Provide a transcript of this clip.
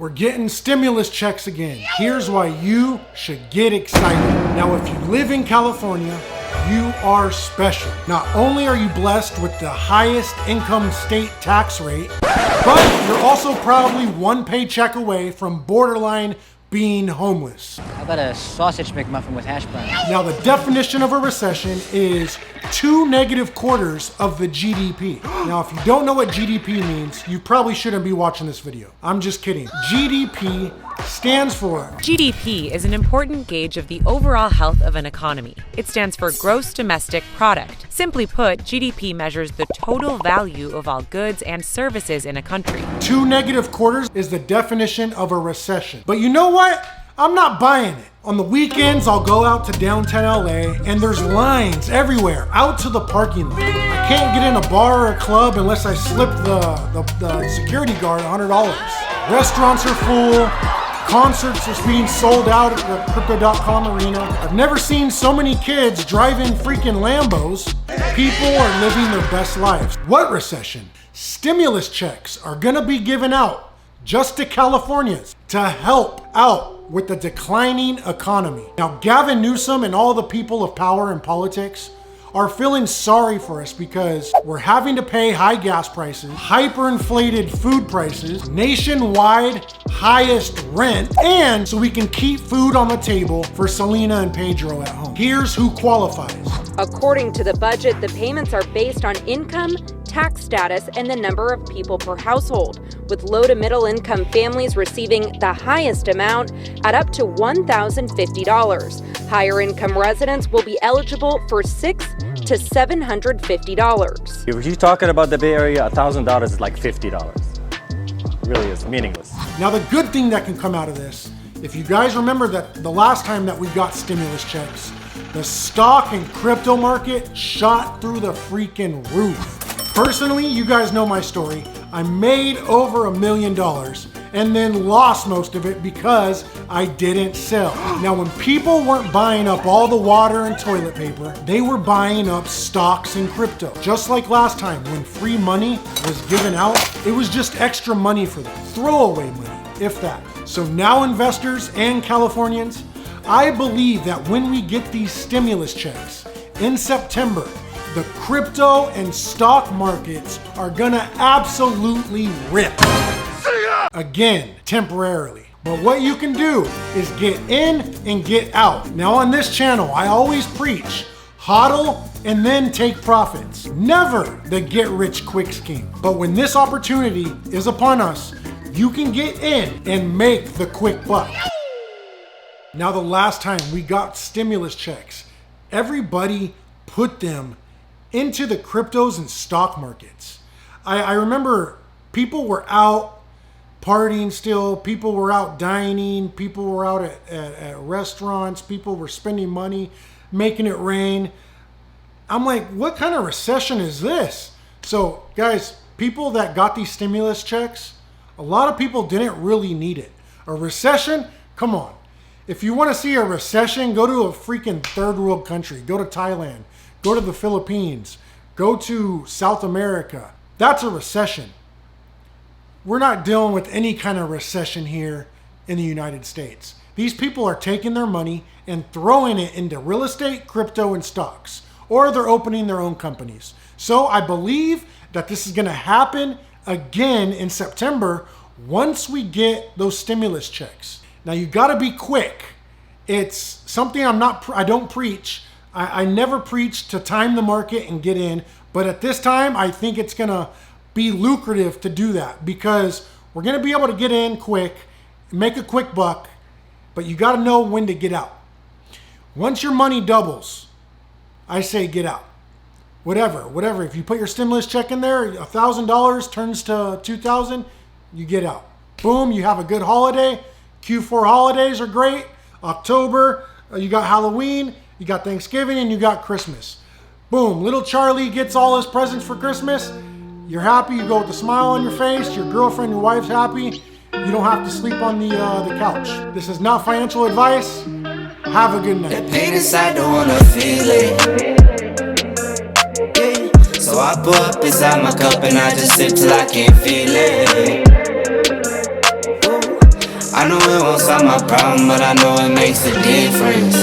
We're getting stimulus checks again. Here's why you should get excited. Now, if you live in California, you are special. Not only are you blessed with the highest income state tax rate, but you're also probably one paycheck away from borderline being homeless. How about a sausage McMuffin with hash browns? Now, the definition of a recession is 2 negative quarters of the GDP. Now, if you don't know what GDP means, you probably shouldn't be watching this video. I'm just kidding. GDP stands for... GDP is an important gauge of the overall health of an economy. It stands for Gross Domestic Product. Simply put, GDP measures the total value of all goods and services in a country. 2 negative quarters is the definition of a recession. But you know what? I'm not buying it. On the weekends, I'll go out to downtown LA and there's lines everywhere out to the parking lot. I can't get in a bar or a club unless I slip the security guard $100. Restaurants are full. Concerts are being sold out at the Crypto.com arena. I've never seen so many kids driving freaking Lambos. People are living their best lives. What recession? Stimulus checks are gonna be given out just to Californians to help out with the declining economy. Now, Gavin Newsom and all the people of power in politics are feeling sorry for us because we're having to pay high gas prices, hyperinflated food prices, nationwide highest rent, and so we can keep food on the table for Selena and Pedro at home. Here's who qualifies. According to the budget, the payments are based on income, tax status, and the number of people per household, with low to middle income families receiving the highest amount at up to $1,050. Higher income residents will be eligible for $600 to $750. If you're talking about the Bay Area, $1,000 is like $50. It really is meaningless. Now, the good thing that can come out of this, if you guys remember that the last time that we got stimulus checks, the stock and crypto market shot through the freaking roof. Personally, you guys know my story. I made over $1 million and then lost most of it because I didn't sell. Now, when people weren't buying up all the water and toilet paper, they were buying up stocks and crypto. Just like last time when free money was given out, it was just extra money for them. Throwaway money, if that. So now investors and Californians, I believe that when we get these stimulus checks in September, the crypto and stock markets are gonna absolutely rip. Again, temporarily. But what you can do is get in and get out. Now on this channel, I always preach, hodl and then take profits. Never the get rich quick scheme. But when this opportunity is upon us, you can get in and make the quick buck. Now, the last time we got stimulus checks, everybody put them into the cryptos and stock markets. I remember people were out partying still, people were out dining, people were out at restaurants, people were spending money, making it rain. I'm like, what kind of recession is this? So guys, people that got these stimulus checks, a lot of people didn't really need it. A recession? Come on. If you want to see a recession, go to a freaking third world country. Go to Thailand. Go to the Philippines. Go to South America. That's a recession. We're not dealing with any kind of recession here in the United States. These people are taking their money and throwing it into real estate, crypto, and stocks. Or they're opening their own companies. So I believe that this is going to happen again in September once we get those stimulus checks. Now you got to be quick. It's something I don't preach. I never preach to time the market and get in, but at this time I think it's gonna be lucrative to do that because we're gonna be able to get in quick, make a quick buck, but you got to know when to get out. Once your money doubles, I say get out. Whatever. If you put your stimulus check in there, $1,000 turns to $2,000, you get out. Boom, you have a good holiday. Q4 holidays are great. October, you got Halloween, you got Thanksgiving, and you got Christmas. Boom, little Charlie gets all his presents for Christmas. You're happy, you go with a smile on your face, your girlfriend, your wife's happy. You don't have to sleep on the couch. This is not financial advice. Have a good night. That pain inside, don't wanna feel it. Yeah. So I pour up inside my cup and I just sip till I can't feel it. I know it won't solve my problem, but I know it makes a difference.